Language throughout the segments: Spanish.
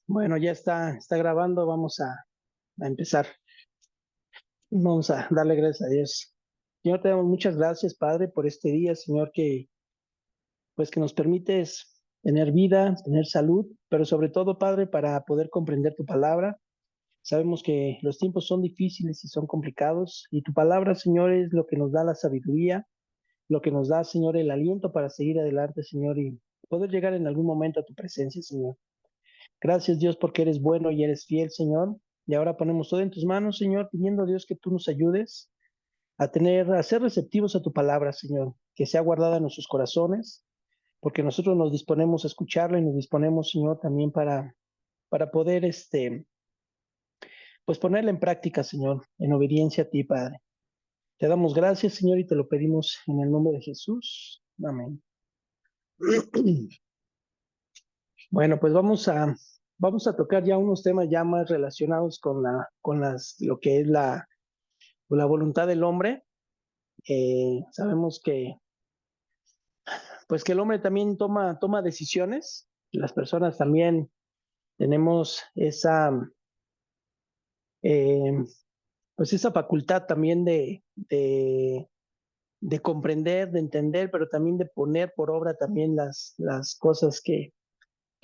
Bueno, ya está grabando, a empezar. Vamos a darle gracias a Dios. Señor, te damos muchas gracias, Padre, por este día, Señor, que nos permites tener vida, tener salud, pero sobre todo, Padre, para poder comprender tu palabra. Sabemos que los tiempos son difíciles y son complicados, y tu palabra, Señor, es lo que nos da la sabiduría, lo que nos da, Señor, el aliento para seguir adelante, Señor, y poder llegar en algún momento a tu presencia, Señor. Gracias, Dios, porque eres bueno y eres fiel, Señor. Y ahora ponemos todo en tus manos, Señor, pidiendo, Dios, que tú nos ayudes a ser receptivos a tu palabra, Señor, que sea guardada en nuestros corazones, porque nosotros nos disponemos a escucharla y nos disponemos, Señor, también para poder, pues ponerla en práctica, Señor, en obediencia a ti, Padre. Te damos gracias, Señor, y te lo pedimos en el nombre de Jesús. Amén. Bueno, pues vamos a tocar ya unos temas ya más relacionados lo que es la voluntad del hombre. Sabemos pues que el hombre también toma decisiones. Las personas también tenemos eh, pues esa facultad también de comprender, de entender, pero también de poner por obra también las cosas que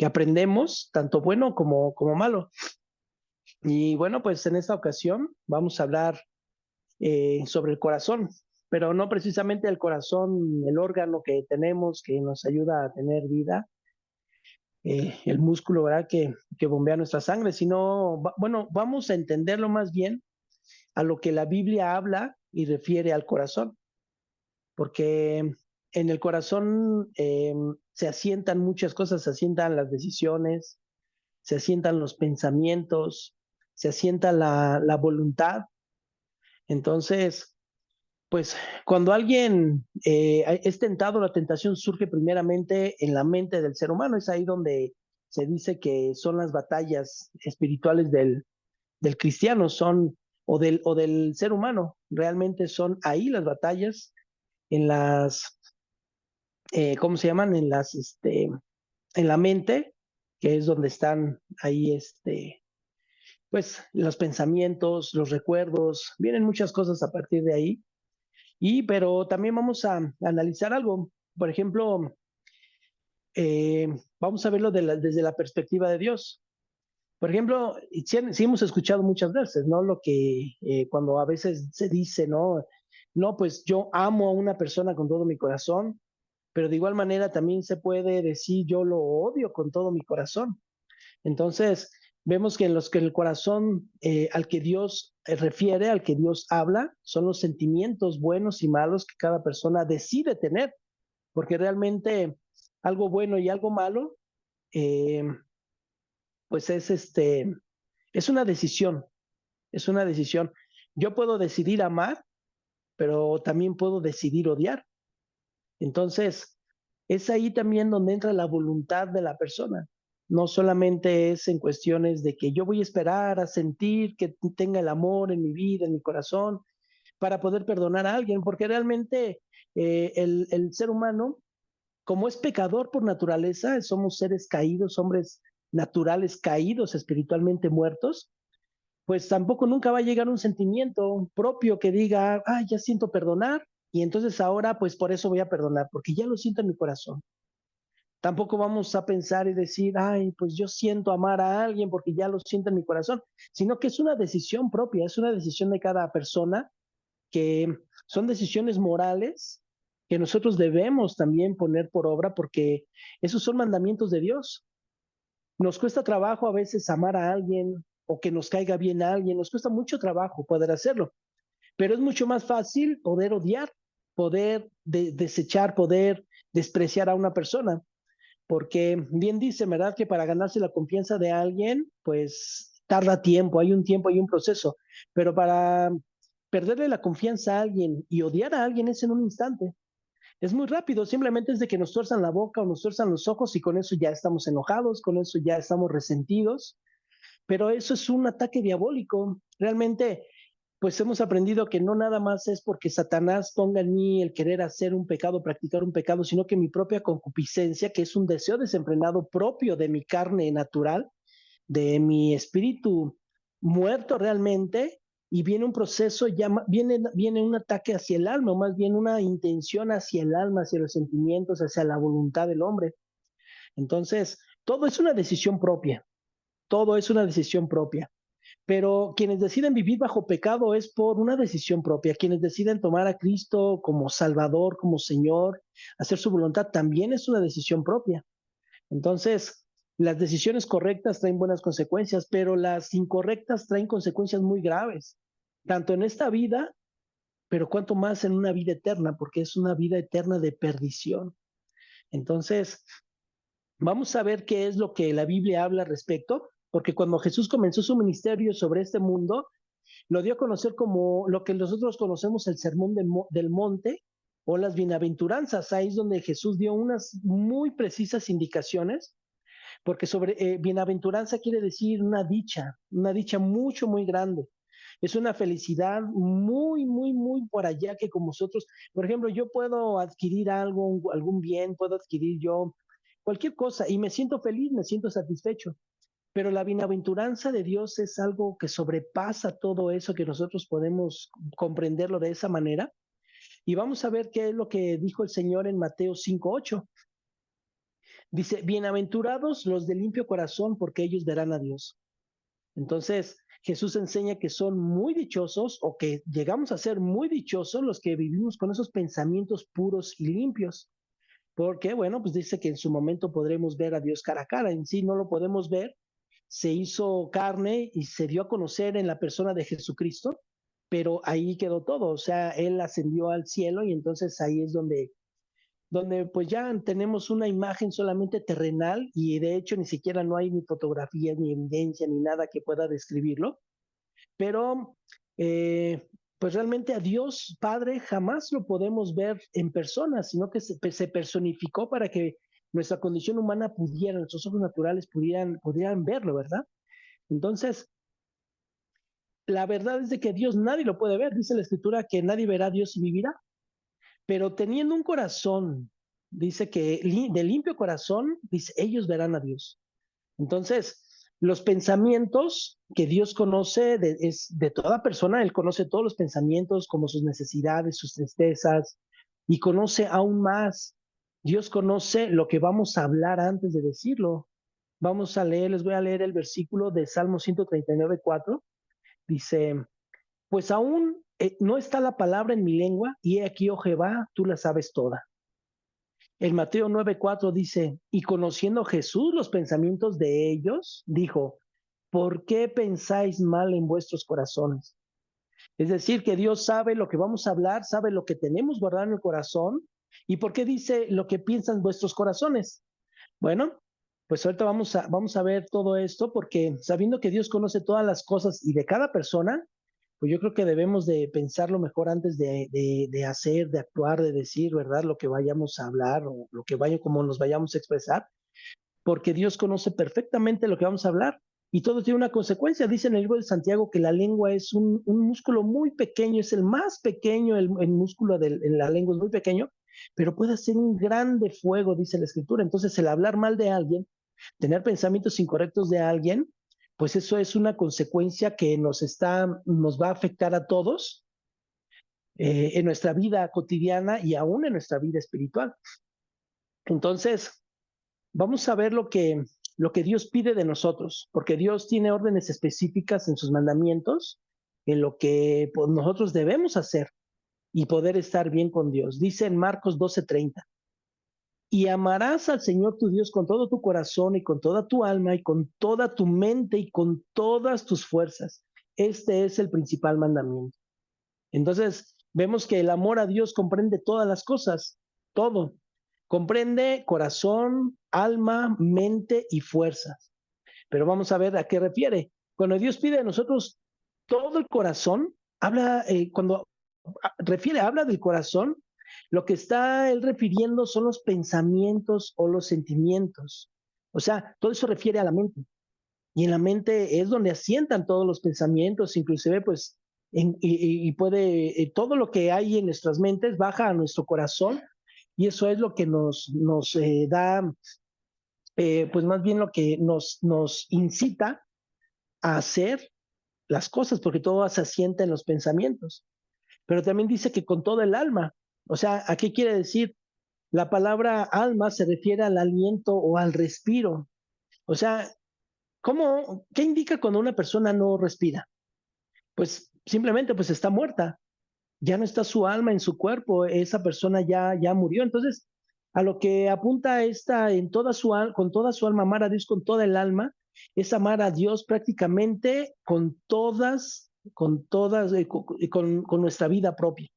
aprendemos, tanto bueno como malo. Y bueno, pues en esta ocasión vamos a hablar sobre el corazón, pero no precisamente el corazón, el órgano que tenemos que nos ayuda a tener vida, el músculo, ¿verdad? Que bombea nuestra sangre, sino, bueno, vamos a entenderlo más bien a lo que la Biblia habla y refiere al corazón, porque en el corazón se asientan muchas cosas, se asientan las decisiones, se asientan los pensamientos, se asienta la voluntad. Entonces, pues cuando alguien es tentado, la tentación surge primeramente en la mente del ser humano. Es ahí donde se dice que son las batallas espirituales del cristiano, o del ser humano. Realmente son ahí las batallas en ¿cómo se llaman? En la mente, que es donde están ahí, pues los pensamientos, los recuerdos, vienen muchas cosas a partir de ahí. Pero también vamos a analizar algo. Por ejemplo, eh, vamos a verlo desde la perspectiva de Dios. Por ejemplo, sí hemos escuchado muchas veces, ¿no? Lo que cuando a veces se dice, ¿no? No, pues yo amo a una persona con todo mi corazón, pero de igual manera también se puede decir yo lo odio con todo mi corazón. Entonces, vemos que en los que el corazón al que Dios refiere, al que Dios habla, son los sentimientos buenos y malos que cada persona decide tener, porque realmente algo bueno y algo malo, eh, pues es una decisión, es una decisión. Yo puedo decidir amar, pero también puedo decidir odiar. Entonces, es ahí también donde entra la voluntad de la persona. No solamente es en cuestiones de que yo voy a esperar a sentir que tenga el amor en mi vida, en mi corazón, para poder perdonar a alguien, porque realmente el ser humano, como es pecador por naturaleza, somos seres caídos, hombres naturales caídos, espiritualmente muertos, pues tampoco nunca va a llegar un sentimiento propio que diga, ah, ya siento perdonar, y entonces ahora pues por eso voy a perdonar, porque ya lo siento en mi corazón. Tampoco vamos a pensar y decir, ay, pues yo siento amar a alguien porque ya lo siento en mi corazón, sino que es una decisión propia, es una decisión de cada persona, que son decisiones morales que nosotros debemos también poner por obra porque esos son mandamientos de Dios. Nos cuesta trabajo a veces amar a alguien o que nos caiga bien a alguien, nos cuesta mucho trabajo poder hacerlo, pero es mucho más fácil poder odiar, desechar, poder despreciar a una persona, porque bien dice, ¿verdad? Que para ganarse la confianza de alguien, pues tarda tiempo, hay un proceso, pero para perderle la confianza a alguien y odiar a alguien es en un instante. Es muy rápido, simplemente es de que nos tuerzan la boca o nos tuerzan los ojos y con eso ya estamos enojados, con eso ya estamos resentidos, pero eso es un ataque diabólico. Realmente pues hemos aprendido que no nada más es porque Satanás ponga en mí el querer hacer un pecado, practicar un pecado, sino que mi propia concupiscencia, que es un deseo desenfrenado propio de mi carne natural, de mi espíritu muerto realmente, y viene un proceso, viene un ataque hacia el alma, o más bien una intención hacia el alma, hacia los sentimientos, hacia la voluntad del hombre. Entonces, todo es una decisión propia, todo es una decisión propia. Pero quienes deciden vivir bajo pecado es por una decisión propia. Quienes deciden tomar a Cristo como Salvador, como Señor, hacer su voluntad, también es una decisión propia. Entonces, las decisiones correctas traen buenas consecuencias, pero las incorrectas traen consecuencias muy graves, tanto en esta vida, pero cuanto más en una vida eterna, porque es una vida eterna de perdición. Entonces, vamos a ver qué es lo que la Biblia habla al respecto, porque cuando Jesús comenzó su ministerio sobre este mundo, lo dio a conocer como lo que nosotros conocemos el sermón del monte o las bienaventuranzas. Ahí es donde Jesús dio unas muy precisas indicaciones, porque sobre bienaventuranza quiere decir una dicha mucho, muy grande. Es una felicidad muy, muy, muy por allá que como nosotros, por ejemplo, yo puedo adquirir algo, algún bien, puedo adquirir yo cualquier cosa y me siento feliz, me siento satisfecho. Pero la bienaventuranza de Dios es algo que sobrepasa todo eso que nosotros podemos comprenderlo de esa manera. Y vamos a ver qué es lo que dijo el Señor en Mateo 5:8. Dice, bienaventurados los de limpio corazón, porque ellos verán a Dios. Entonces, Jesús enseña que son muy dichosos o que llegamos a ser muy dichosos los que vivimos con esos pensamientos puros y limpios. Porque, bueno, pues dice que en su momento podremos ver a Dios cara a cara. En sí no lo podemos ver, se hizo carne y se dio a conocer en la persona de Jesucristo, pero ahí quedó todo, o sea, Él ascendió al cielo y entonces ahí es donde pues ya tenemos una imagen solamente terrenal y de hecho ni siquiera no hay ni fotografías, ni evidencia, ni nada que pueda describirlo, pero pues realmente a Dios Padre jamás lo podemos ver en persona, sino que se personificó para que nuestra condición humana pudiera, nuestros ojos naturales pudieran verlo, ¿verdad? Entonces, la verdad es de que Dios nadie lo puede ver. Dice la escritura que nadie verá a Dios y vivirá. Pero teniendo un corazón, dice que de limpio corazón, dice, ellos verán a Dios. Entonces, los pensamientos que Dios conoce es de toda persona, Él conoce todos los pensamientos, como sus necesidades, sus tristezas, y conoce aún más. Dios conoce lo que vamos a hablar antes de decirlo. Vamos a leer, les voy a leer el versículo de Salmo 139:4. Dice, pues aún no está la palabra en mi lengua, y he aquí, oh Jehová, tú la sabes toda. El Mateo 9:4 dice, y conociendo Jesús los pensamientos de ellos, dijo, ¿por qué pensáis mal en vuestros corazones? Es decir, que Dios sabe lo que vamos a hablar, sabe lo que tenemos guardado en el corazón. ¿Y por qué dice lo que piensan vuestros corazones? Bueno, pues ahorita vamos a ver todo esto porque sabiendo que Dios conoce todas las cosas y de cada persona, pues yo creo que debemos de pensarlo mejor antes de hacer, de actuar, de decir, ¿verdad? Lo que vayamos a hablar o lo que vaya, como nos vayamos a expresar, porque Dios conoce perfectamente lo que vamos a hablar y todo tiene una consecuencia. Dice en el libro de Santiago que la lengua es un músculo muy pequeño, es el más pequeño, el músculo en la lengua es muy pequeño, pero puede ser un grande fuego, dice la escritura. Entonces, el hablar mal de alguien, tener pensamientos incorrectos de alguien, pues eso es una consecuencia que nos va a afectar a todos en nuestra vida cotidiana y aún en nuestra vida espiritual. Entonces, vamos a ver lo que Dios pide de nosotros, porque Dios tiene órdenes específicas en sus mandamientos, en lo que pues, nosotros debemos hacer y poder estar bien con Dios. Dice en Marcos 12:30, y amarás al Señor tu Dios con todo tu corazón y con toda tu alma y con toda tu mente y con todas tus fuerzas. Este es el principal mandamiento. Entonces, vemos que el amor a Dios comprende todas las cosas, todo. Comprende corazón, alma, mente y fuerzas. Pero vamos a ver a qué refiere. Cuando Dios pide a nosotros todo el corazón, cuando habla del corazón, lo que está él refiriendo son los pensamientos o los sentimientos. O sea, todo eso refiere a la mente. Y en la mente es donde asientan todos los pensamientos, inclusive pues y puede, todo lo que hay en nuestras mentes baja a nuestro corazón y eso es lo que nos da, pues más bien lo que nos incita a hacer las cosas, porque todo se asienta en los pensamientos. Pero también dice que con todo el alma. O sea, ¿a qué quiere decir? La palabra alma se refiere al aliento o al respiro. O sea, ¿qué indica cuando una persona no respira? Pues simplemente pues está muerta, ya no está su alma en su cuerpo, esa persona ya murió. Entonces, a lo que apunta esta en con toda su alma, amar a Dios con toda el alma, es amar a Dios prácticamente con nuestra vida propia,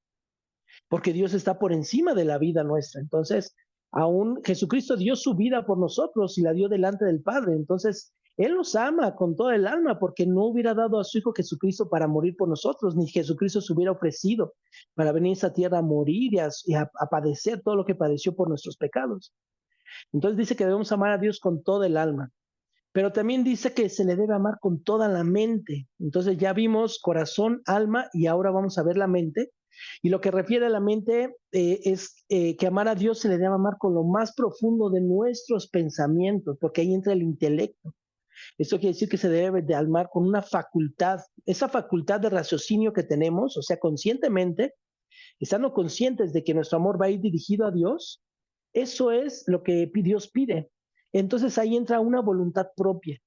porque Dios está por encima de la vida nuestra. Entonces, aún Jesucristo dio su vida por nosotros y la dio delante del Padre. Entonces, Él nos ama con toda el alma porque no hubiera dado a su Hijo Jesucristo para morir por nosotros, ni Jesucristo se hubiera ofrecido para venir a esta tierra a morir y a padecer todo lo que padeció por nuestros pecados. Entonces dice que debemos amar a Dios con toda el alma, pero también dice que se le debe amar con toda la mente. Entonces ya vimos corazón, alma y ahora vamos a ver la mente. Y lo que refiere a la mente es que amar a Dios se le debe amar con lo más profundo de nuestros pensamientos, porque ahí entra el intelecto. Esto quiere decir que se debe de amar con una facultad, esa facultad de raciocinio que tenemos, o sea, conscientemente, estando conscientes de que nuestro amor va a ir dirigido a Dios, eso es lo que Dios pide. Entonces ahí entra una voluntad propia,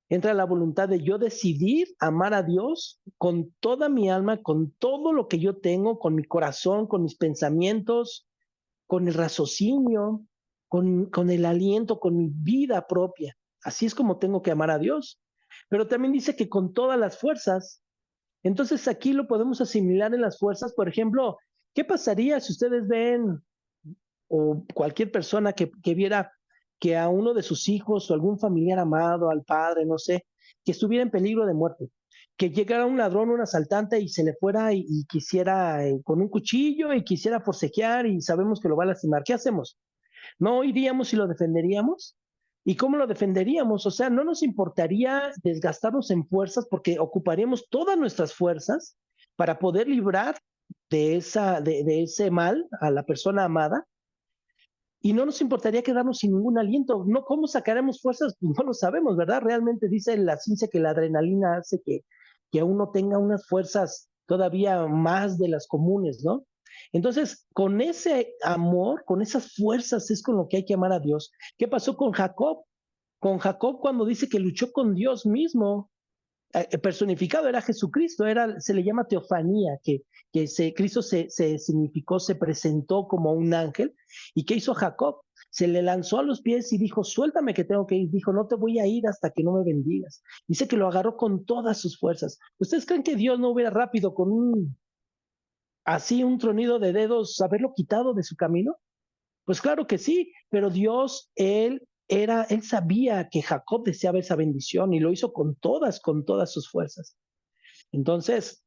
entra la voluntad de yo decidir amar a Dios con toda mi alma, con todo lo que yo tengo, con mi corazón, con mis pensamientos, con el raciocinio, con el aliento, con mi vida propia. Así es como tengo que amar a Dios. Pero también dice que con todas las fuerzas. Entonces aquí lo podemos asimilar en las fuerzas. Por ejemplo, ¿qué pasaría si ustedes ven o cualquier persona que viera que a uno de sus hijos o algún familiar amado, al padre, no sé, que estuviera en peligro de muerte, que llegara un ladrón, un asaltante y se le fuera y quisiera con un cuchillo y quisiera forcejear y sabemos que lo va a lastimar? ¿Qué hacemos? ¿No iríamos y lo defenderíamos? ¿Y cómo lo defenderíamos? O sea, no nos importaría desgastarnos en fuerzas porque ocuparíamos todas nuestras fuerzas para poder librar de ese mal a la persona amada y no nos importaría quedarnos sin ningún aliento. No, ¿cómo sacaremos fuerzas? Pues no lo sabemos, ¿verdad? Realmente dice la ciencia que la adrenalina hace que uno tenga unas fuerzas todavía más de las comunes, ¿no? Entonces, con ese amor, con esas fuerzas es con lo que hay que amar a Dios. ¿Qué pasó con Jacob? Con Jacob cuando dice que luchó con Dios mismo, personificado era Jesucristo, se le llama teofanía, Cristo se significó, se presentó como un ángel. ¿Y qué hizo Jacob? Se le lanzó a los pies y dijo, suéltame que tengo que ir. Dijo, no te voy a ir hasta que no me bendigas. Dice que lo agarró con todas sus fuerzas. ¿Ustedes creen que Dios no hubiera rápido con un tronido de dedos, haberlo quitado de su camino? Pues claro que sí, pero Dios, él sabía que Jacob deseaba esa bendición y lo hizo con todas sus fuerzas. Entonces,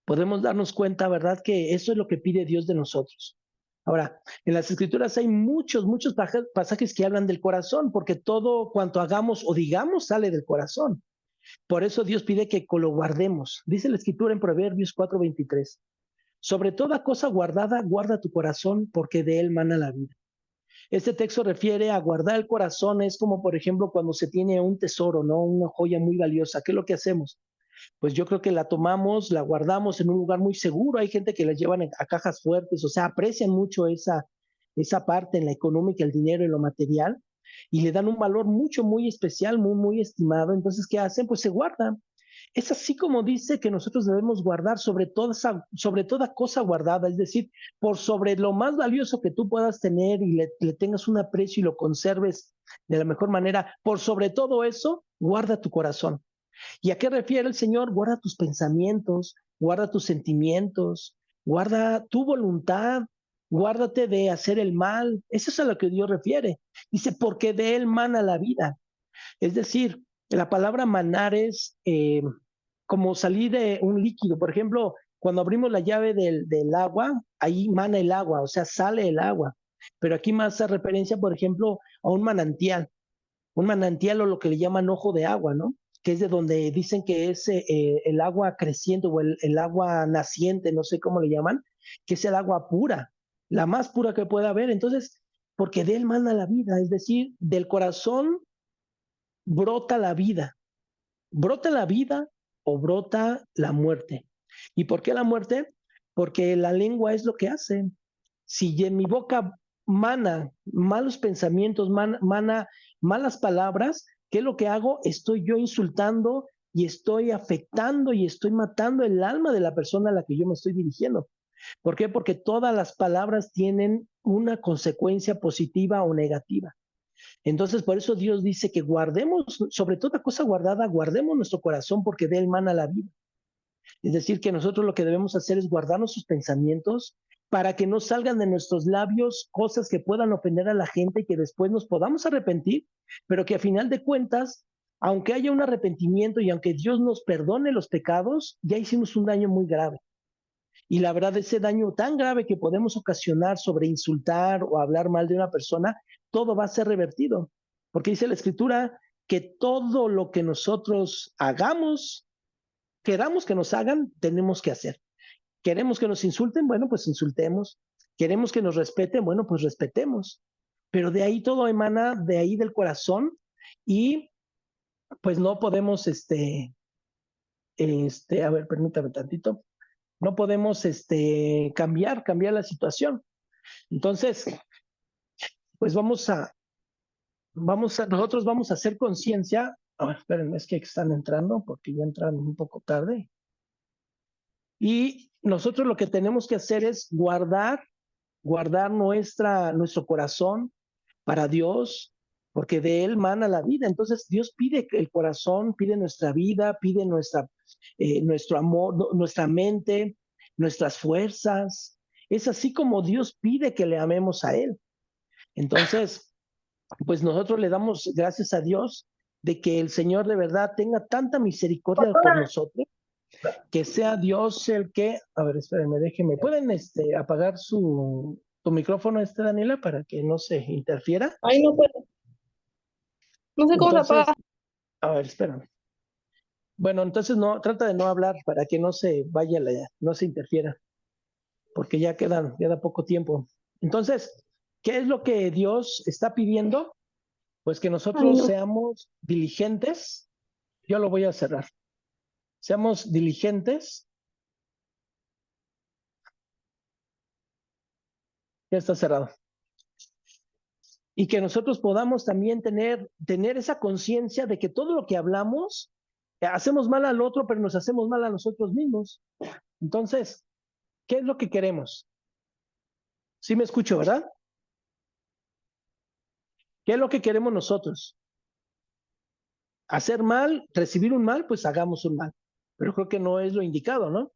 podemos darnos cuenta, ¿verdad? Que eso es lo que pide Dios de nosotros. Ahora, en las escrituras hay muchos pasajes que hablan del corazón, porque todo cuanto hagamos o digamos sale del corazón. Por eso Dios pide que lo guardemos. Dice la escritura en Proverbios 4:23. Sobre toda cosa guardada, guarda tu corazón, porque de él mana la vida. Este texto refiere a guardar el corazón, es como por ejemplo cuando se tiene un tesoro, ¿no? Una joya muy valiosa. ¿Qué es lo que hacemos? Pues yo creo que la tomamos, la guardamos en un lugar muy seguro. Hay gente que la llevan a cajas fuertes, o sea, aprecian mucho esa parte en la económica, el dinero y lo material, y le dan un valor muy especial, muy estimado. Entonces, ¿qué hacen? Pues se guardan. Es así como dice que nosotros debemos guardar sobre toda cosa guardada, es decir, por sobre lo más valioso que tú puedas tener y le tengas un aprecio y lo conserves de la mejor manera, por sobre todo eso, guarda tu corazón. ¿Y a qué refiere el Señor? Guarda tus pensamientos, guarda tus sentimientos, guarda tu voluntad, guárdate de hacer el mal. Eso es a lo que Dios refiere. Dice, porque de él mana la vida. Es decir, la palabra manar es como salir de un líquido. Por ejemplo, cuando abrimos la llave del agua, ahí mana el agua, o sea, sale el agua. Pero aquí más hace referencia, por ejemplo, a un manantial o lo que le llaman ojo de agua, ¿no? que es de donde dicen que es el agua creciente o el agua naciente, no sé cómo le llaman, que es el agua pura, la más pura que pueda haber. Entonces, porque de él mana la vida, es decir, del corazón brota la vida. ¿Brota la vida o brota la muerte? ¿Y por qué la muerte? Porque la lengua es lo que hace. Si en mi boca mana malos pensamientos, mana malas palabras, ¿qué es lo que hago? Estoy yo insultando y estoy afectando y estoy matando el alma de la persona a la que yo me estoy dirigiendo. ¿Por qué? Porque todas las palabras tienen una consecuencia positiva o negativa. Entonces, por eso Dios dice que guardemos, sobre toda cosa guardada, guardemos nuestro corazón porque de él mana la vida. Es decir, que nosotros lo que debemos hacer es guardar nuestros pensamientos para que no salgan de nuestros labios cosas que puedan ofender a la gente y que después nos podamos arrepentir, pero que a final de cuentas, aunque haya un arrepentimiento y aunque Dios nos perdone los pecados, ya hicimos un daño muy grave. Y la verdad, ese daño tan grave que podemos ocasionar sobre insultar o hablar mal de una persona, todo va a ser revertido. Porque dice la Escritura que todo lo que nosotros hagamos, queramos que nos hagan, tenemos que hacer. Queremos que nos insulten, bueno, pues insultemos. Queremos que nos respeten, bueno, pues respetemos. Pero de ahí todo emana, de ahí del corazón, y pues no podemos, a ver, permítame tantito, no podemos cambiar la situación. Entonces, pues nosotros vamos a hacer conciencia. Espérenme, es que están entrando porque ya entran un poco tarde. Y nosotros lo que tenemos que hacer es guardar nuestro corazón para Dios, porque de él mana la vida. Entonces Dios pide el corazón, pide nuestra vida, pide nuestro amor, nuestra mente, nuestras fuerzas. Es así como Dios pide que le amemos a él. Entonces, pues nosotros le damos gracias a Dios de que el Señor de verdad tenga tanta misericordia por nosotros, que sea Dios el que, a ver, espérenme, déjenme, ¿pueden apagar tu micrófono, Daniela, para que no se interfiera? Ay, no puedo. No sé cómo se Entonces, apaga. a ver, espérame. Bueno, entonces no, trata de no hablar para que no se vaya, no se interfiera, porque ya queda poco tiempo. Entonces, ¿qué es lo que Dios está pidiendo? Pues que Ay, nosotros no. seamos diligentes. Yo lo voy a cerrar. Seamos diligentes. Ya está cerrado. Y que nosotros podamos también tener esa conciencia de que todo lo que hablamos, hacemos mal al otro, pero nos hacemos mal a nosotros mismos. Entonces, ¿qué es lo que queremos? Sí me escucho, ¿verdad? ¿Qué es lo que queremos nosotros? Hacer mal, recibir un mal, pues hagamos un mal. Pero creo que no es lo indicado, ¿no?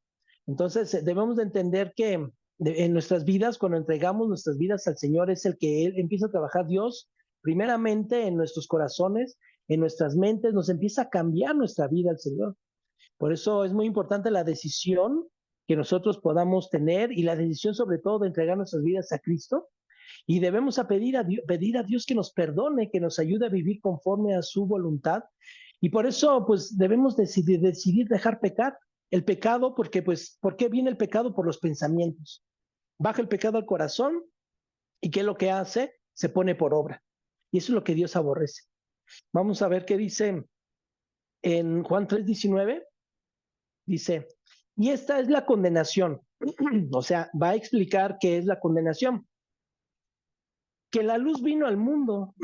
Entonces, debemos de entender que en nuestras vidas, cuando entregamos nuestras vidas al Señor, es el que Él empieza a trabajar Dios, primeramente en nuestros corazones, en nuestras mentes, nos empieza a cambiar nuestra vida al Señor. Por eso es muy importante la decisión que nosotros podamos tener y la decisión sobre todo de entregar nuestras vidas a Cristo. Y debemos pedir a Dios que nos perdone, que nos ayude a vivir conforme a su voluntad. Y por eso, pues, debemos decidir dejar pecar. El pecado, porque, pues, ¿por qué viene el pecado? Por los pensamientos. Baja el pecado al corazón y ¿qué es lo que hace? Se pone por obra. Y eso es lo que Dios aborrece. Vamos a ver qué dice en Juan 3:19. Dice, y esta es la condenación. O sea, va a explicar qué es la condenación. Que la luz vino al mundo,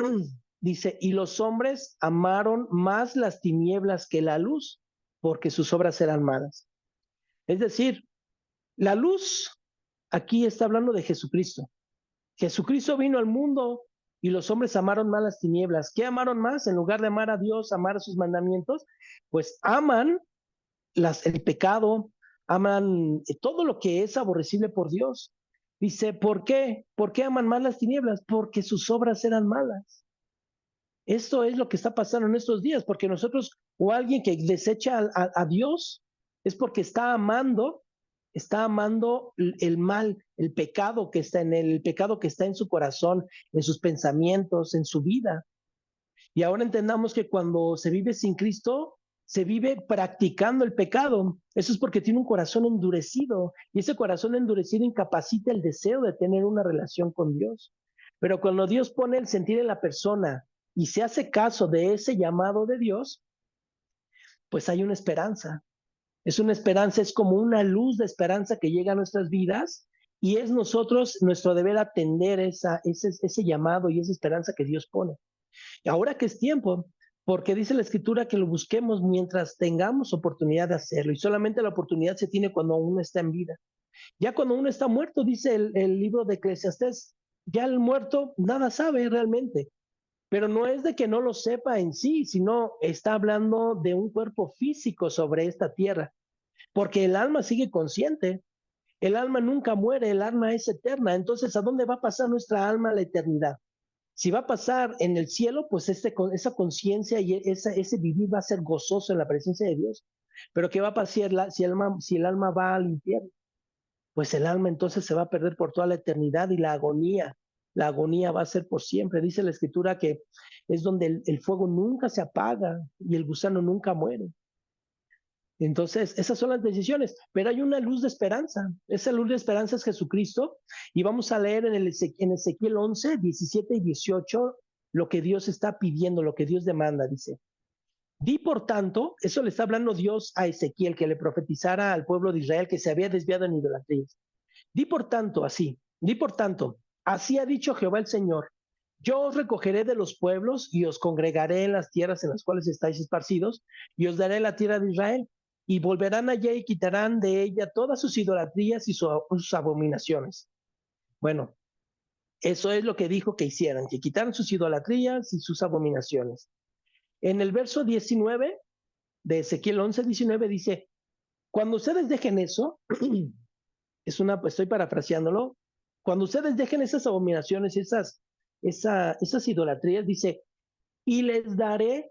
dice, y los hombres amaron más las tinieblas que la luz, porque sus obras eran malas. Es decir, la luz aquí está hablando de Jesucristo. Jesucristo vino al mundo y los hombres amaron más las tinieblas. ¿Qué amaron más? En lugar de amar a Dios, amar sus mandamientos, pues aman el pecado, aman todo lo que es aborrecible por Dios. Dice, ¿por qué? ¿Por qué aman más las tinieblas? Porque sus obras eran malas. Esto es lo que está pasando en estos días, porque nosotros o alguien que desecha a Dios es porque está amando el mal, el pecado que está en él, el pecado que está en su corazón, en sus pensamientos, en su vida. Y ahora entendamos que cuando se vive sin Cristo, se vive practicando el pecado. Eso es porque tiene un corazón endurecido, y ese corazón endurecido incapacita el deseo de tener una relación con Dios. Pero cuando Dios pone el sentir en la persona y se hace caso de ese llamado de Dios, pues hay una esperanza. Es una esperanza, es como una luz de esperanza que llega a nuestras vidas, y es nosotros, nuestro deber atender ese llamado y esa esperanza que Dios pone. Y ahora que es tiempo, porque dice la Escritura que lo busquemos mientras tengamos oportunidad de hacerlo, y solamente la oportunidad se tiene cuando uno está en vida. Ya cuando uno está muerto, dice el libro de Eclesiastés, ya el muerto nada sabe realmente. Pero no es de que no lo sepa en sí, sino está hablando de un cuerpo físico sobre esta tierra, porque el alma sigue consciente, el alma nunca muere, el alma es eterna. Entonces, ¿a dónde va a pasar nuestra alma a la eternidad? Si va a pasar en el cielo, pues esa conciencia y ese vivir va a ser gozoso en la presencia de Dios. Pero ¿qué va a pasar si el alma va al infierno? Pues el alma entonces se va a perder por toda la eternidad, y la agonía va a ser por siempre. Dice la Escritura que es donde el fuego nunca se apaga y el gusano nunca muere. Entonces, esas son las decisiones, pero hay una luz de esperanza. Esa luz de esperanza es Jesucristo, y vamos a leer en Ezequiel 11, 17 y 18 lo que Dios está pidiendo, lo que Dios demanda. Dice: di por tanto, eso le está hablando Dios a Ezequiel, que le profetizara al pueblo de Israel que se había desviado en idolatría. Di por tanto, así ha dicho Jehová el Señor: yo os recogeré de los pueblos y os congregaré en las tierras en las cuales estáis esparcidos, y os daré la tierra de Israel, y volverán allá y quitarán de ella todas sus idolatrías y sus abominaciones. Bueno, eso es lo que dijo que hicieran, que quitaran sus idolatrías y sus abominaciones. En el verso 19 de Ezequiel 11:19 dice: cuando ustedes dejen eso, estoy parafraseándolo, cuando ustedes dejen esas abominaciones, esas idolatrías, dice, y les daré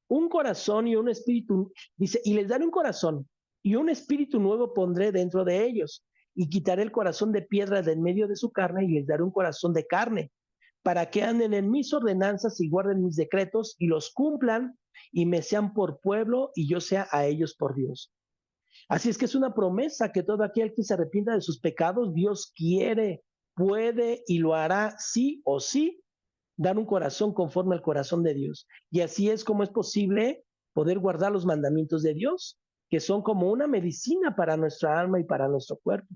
un corazón y un espíritu, dice, y les daré un corazón y un espíritu nuevo pondré dentro de ellos, y quitaré el corazón de piedra de en medio de su carne, y les daré un corazón de carne, para que anden en mis ordenanzas y guarden mis decretos y los cumplan, y me sean por pueblo y yo sea a ellos por Dios. Así es que es una promesa que todo aquel que se arrepienta de sus pecados, Dios quiere, puede y lo hará sí o sí, dar un corazón conforme al corazón de Dios. Y así es como es posible poder guardar los mandamientos de Dios, que son como una medicina para nuestra alma y para nuestro cuerpo.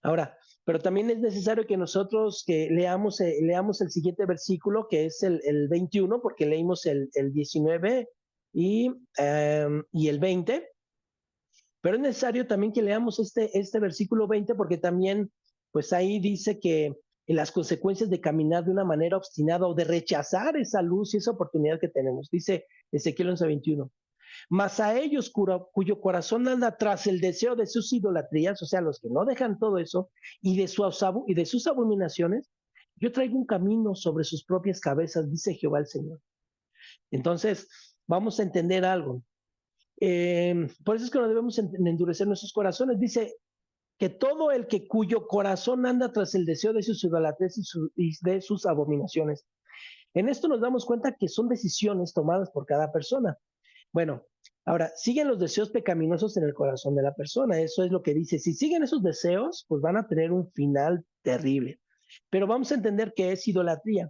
Ahora, pero también es necesario que nosotros leamos el siguiente versículo, que es el 21, porque leímos el 19 y el 20. Pero es necesario también que leamos este versículo 20, porque también, pues ahí dice que las consecuencias de caminar de una manera obstinada o de rechazar esa luz y esa oportunidad que tenemos. Dice Ezequiel 11:21. Mas a ellos cuyo corazón anda tras el deseo de sus idolatrías, o sea, los que no dejan todo eso, y de sus abominaciones, yo traigo un camino sobre sus propias cabezas, dice Jehová el Señor. Entonces, vamos a entender algo. Por eso es que no debemos endurecer nuestros corazones. Dice que todo el cuyo corazón anda tras el deseo de sus idolatrías y de sus abominaciones. En esto nos damos cuenta que son decisiones tomadas por cada persona. Bueno, ahora, siguen los deseos pecaminosos en el corazón de la persona. Eso es lo que dice. Si siguen esos deseos, pues van a tener un final terrible. Pero vamos a entender qué es idolatría.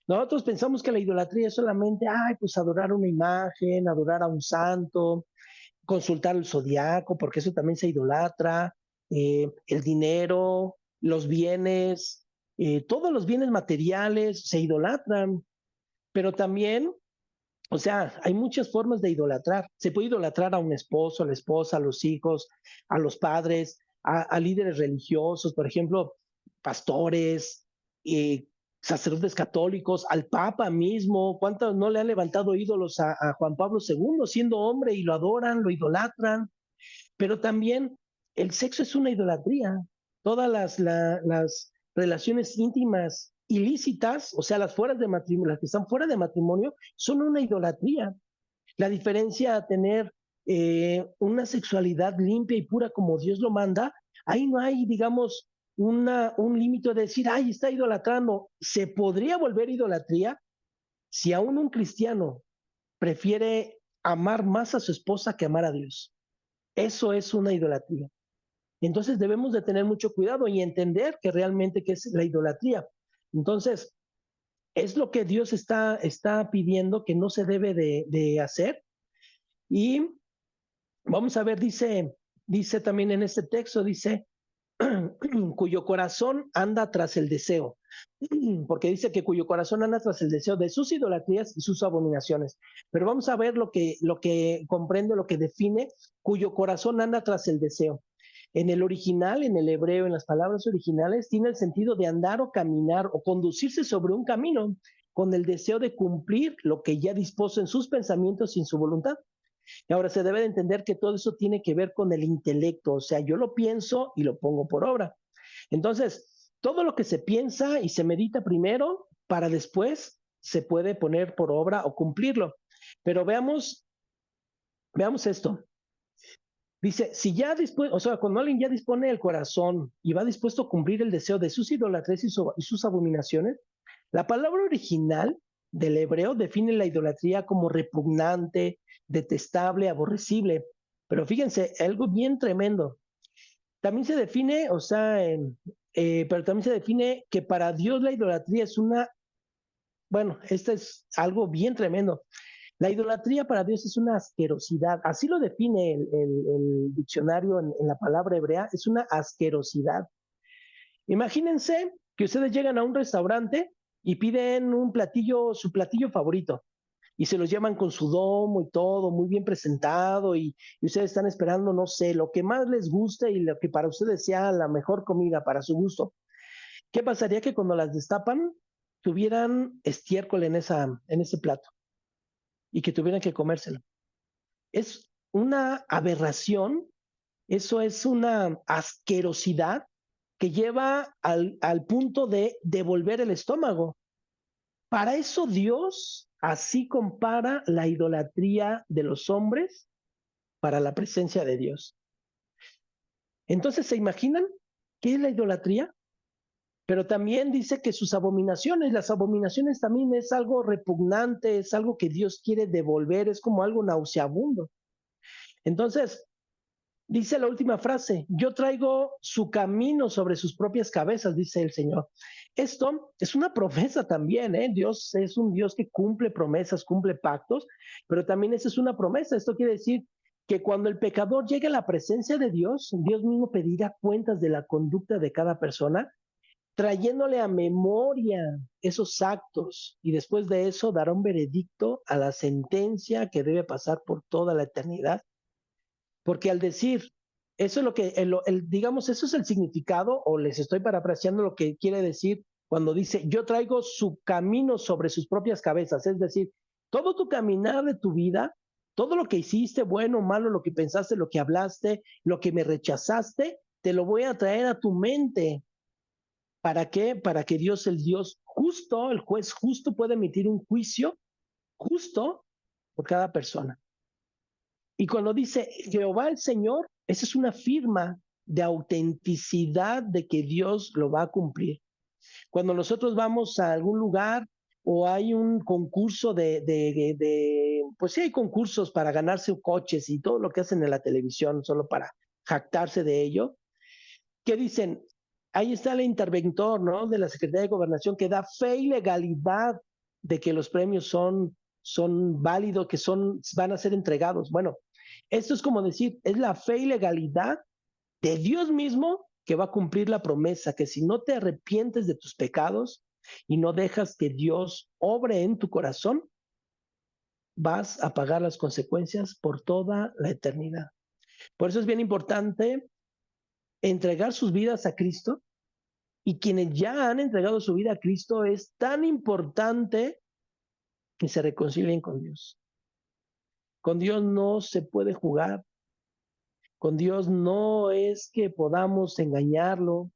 Nosotros pensamos que la idolatría es solamente, pues adorar una imagen, adorar a un santo, consultar el zodiaco, porque eso también se idolatra, el dinero, los bienes, todos los bienes materiales se idolatran, pero también, o sea, hay muchas formas de idolatrar. Se puede idolatrar a un esposo, a la esposa, a los hijos, a los padres, a líderes religiosos, por ejemplo, pastores, eh, sacerdotes católicos, al Papa mismo. ¿Cuántos no le han levantado ídolos a Juan Pablo II siendo hombre, y lo adoran, lo idolatran? Pero también el sexo es una idolatría. Todas las relaciones íntimas ilícitas, o sea, las que están fuera de matrimonio, son una idolatría. La diferencia a tener una sexualidad limpia y pura como Dios lo manda, ahí no hay, digamos, un límite de decir, está idolatrando. Se podría volver idolatría si aún un cristiano prefiere amar más a su esposa que amar a Dios. Eso es una idolatría. Entonces debemos de tener mucho cuidado y entender que realmente qué es la idolatría. Entonces, es lo que Dios está pidiendo que no se debe de hacer. Y vamos a ver, dice también en este texto, dice, cuyo corazón anda tras el deseo, porque dice que cuyo corazón anda tras el deseo de sus idolatrías y sus abominaciones. Pero vamos a ver lo que comprende, lo que define, cuyo corazón anda tras el deseo. En el original, en el hebreo, en las palabras originales, tiene el sentido de andar o caminar o conducirse sobre un camino con el deseo de cumplir lo que ya dispuso en sus pensamientos y en su voluntad. Y ahora se debe de entender que todo eso tiene que ver con el intelecto, o sea, yo lo pienso y lo pongo por obra. Entonces, todo lo que se piensa y se medita primero, para después se puede poner por obra o cumplirlo. Pero veamos esto. Dice, si ya o sea, cuando alguien ya dispone el corazón y va dispuesto a cumplir el deseo de sus idolatrías y sus abominaciones, la palabra original del hebreo define la idolatría como repugnante, detestable, aborrecible. Pero fíjense, algo bien tremendo. También se define, o sea, pero también se define que para Dios la idolatría es bueno, esto es algo bien tremendo. La idolatría para Dios es una asquerosidad. Así lo define el diccionario en la palabra hebrea, es una asquerosidad. Imagínense que ustedes llegan a un restaurante y piden un platillo, su platillo favorito, y se los llevan con su domo y todo, muy bien presentado, y ustedes están esperando, no sé, lo que más les guste y lo que para ustedes sea la mejor comida para su gusto. ¿Qué pasaría que cuando las destapan tuvieran estiércol en ese plato y que tuvieran que comérselo? Es una aberración, eso es una asquerosidad que lleva al punto de devolver el estómago. Para eso Dios así compara la idolatría de los hombres para la presencia de Dios. Entonces, ¿se imaginan qué es la idolatría? Pero también dice que sus abominaciones, las abominaciones también es algo repugnante, es algo que Dios quiere devolver, es como algo nauseabundo. Entonces, dice la última frase, yo traigo su camino sobre sus propias cabezas, dice el Señor. Esto es una promesa también, ¿eh? Dios es un Dios que cumple promesas, cumple pactos, pero también esa es una promesa. Esto quiere decir que cuando el pecador llegue a la presencia de Dios, Dios mismo pedirá cuentas de la conducta de cada persona, trayéndole a memoria esos actos, y después de eso dará un veredicto a la sentencia que debe pasar por toda la eternidad. Porque al decir, eso es lo que, digamos, eso es el significado, o les estoy parafraseando lo que quiere decir cuando dice, yo traigo su camino sobre sus propias cabezas, es decir, todo tu caminar de tu vida, todo lo que hiciste, bueno o malo, lo que pensaste, lo que hablaste, lo que me rechazaste, te lo voy a traer a tu mente. ¿Para qué? Para que Dios, el Dios justo, el juez justo, pueda emitir un juicio justo por cada persona. Y cuando dice Jehová el Señor, esa es una firma de autenticidad de que Dios lo va a cumplir. Cuando nosotros vamos a algún lugar o hay un concurso pues sí hay concursos para ganarse coches y todo lo que hacen en la televisión solo para jactarse de ello, que dicen, ahí está el interventor, ¿no? De la Secretaría de Gobernación que da fe y legalidad de que los premios son válidos, que van a ser entregados. Bueno, esto es como decir, es la fe y legalidad de Dios mismo que va a cumplir la promesa, que si no te arrepientes de tus pecados y no dejas que Dios obre en tu corazón, vas a pagar las consecuencias por toda la eternidad. Por eso es bien importante entregar sus vidas a Cristo, y quienes ya han entregado su vida a Cristo es tan importante que se reconcilien con Dios. Con Dios no se puede jugar. Con Dios no es que podamos engañarlo.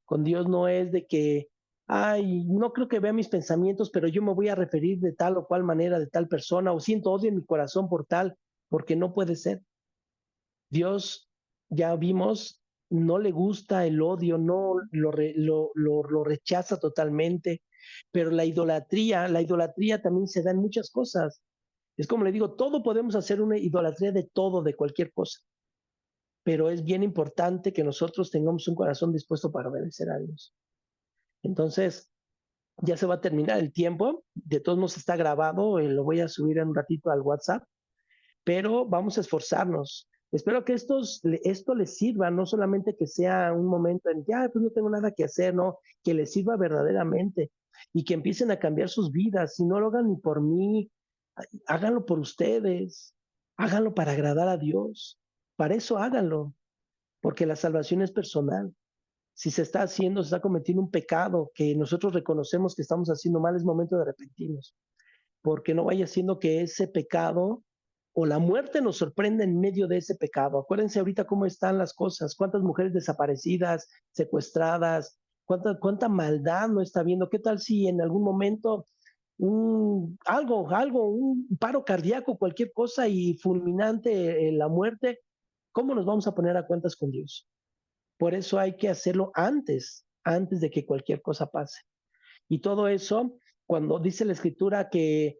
Con Dios no es de que, ay, no creo que vea mis pensamientos, pero yo me voy a referir de tal o cual manera de tal persona, o siento odio en mi corazón por tal, porque no puede ser. Dios, ya vimos, no le gusta el odio, no lo rechaza totalmente, pero la idolatría también se da en muchas cosas. Es como le digo, todo podemos hacer una idolatría de todo, de cualquier cosa, pero es bien importante que nosotros tengamos un corazón dispuesto para obedecer a Dios. Entonces, ya se va a terminar el tiempo, de todos modos está grabado, lo voy a subir en un ratito al WhatsApp, pero vamos a esforzarnos. Espero que esto les sirva, no solamente que sea un momento en, ya, pues no tengo nada que hacer, no, que les sirva verdaderamente y que empiecen a cambiar sus vidas. Si no lo hagan ni por mí, háganlo por ustedes, háganlo para agradar a Dios. Para eso háganlo, porque la salvación es personal. Si se está haciendo, se está cometiendo un pecado que nosotros reconocemos que estamos haciendo mal, es momento de arrepentirnos, porque no vaya siendo que ese pecado o la muerte nos sorprenda en medio de ese pecado. Acuérdense ahorita cómo están las cosas, cuántas mujeres desaparecidas, secuestradas, cuánta maldad no está viendo. ¿Qué tal si en algún momento un paro cardíaco, cualquier cosa y fulminante la muerte? ¿Cómo nos vamos a poner a cuentas con Dios? Por eso hay que hacerlo antes de que cualquier cosa pase. Y todo eso, cuando dice la Escritura que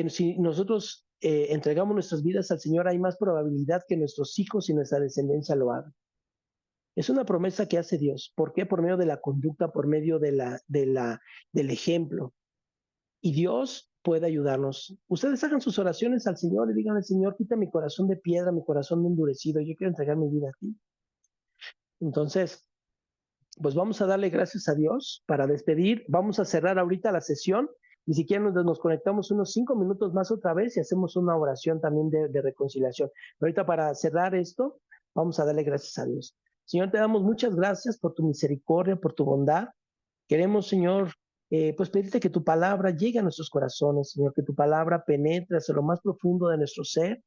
si nosotros entregamos nuestras vidas al Señor, hay más probabilidad que nuestros hijos y nuestra descendencia lo hagan. Es una promesa que hace Dios. ¿Por qué? Por medio de la conducta, por medio del ejemplo. Y Dios puede ayudarnos. Ustedes hagan sus oraciones al Señor y digan al Señor, quita mi corazón de piedra, mi corazón de endurecido. Yo quiero entregar mi vida a ti. Entonces, pues vamos a darle gracias a Dios para despedir. Vamos a cerrar ahorita la sesión. Ni siquiera nos conectamos unos 5 minutos más otra vez y hacemos una oración también de reconciliación. Pero ahorita para cerrar esto, vamos a darle gracias a Dios. Señor, te damos muchas gracias por tu misericordia, por tu bondad. Queremos, Señor, pues pedirte que tu palabra llegue a nuestros corazones, Señor, que tu palabra penetre hacia lo más profundo de nuestro ser,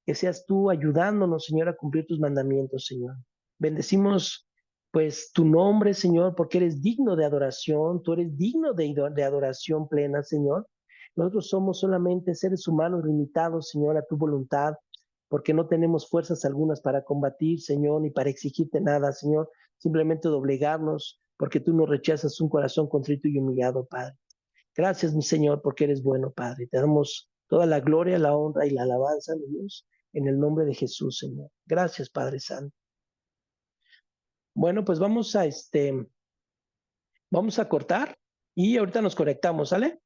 que seas tú ayudándonos, Señor, a cumplir tus mandamientos, Señor. Bendecimos pues tu nombre, Señor, porque eres digno de adoración, tú eres digno de adoración plena, Señor. Nosotros somos solamente seres humanos limitados, Señor, a tu voluntad, porque no tenemos fuerzas algunas para combatir, Señor, ni para exigirte nada, Señor, simplemente doblegarnos, porque tú no rechazas un corazón contrito y humillado, Padre. Gracias, mi Señor, porque eres bueno, Padre. Te damos toda la gloria, la honra y la alabanza, mi Dios, en el nombre de Jesús, Señor. Gracias, Padre Santo. Bueno, pues vamos a cortar y ahorita nos conectamos, ¿sale?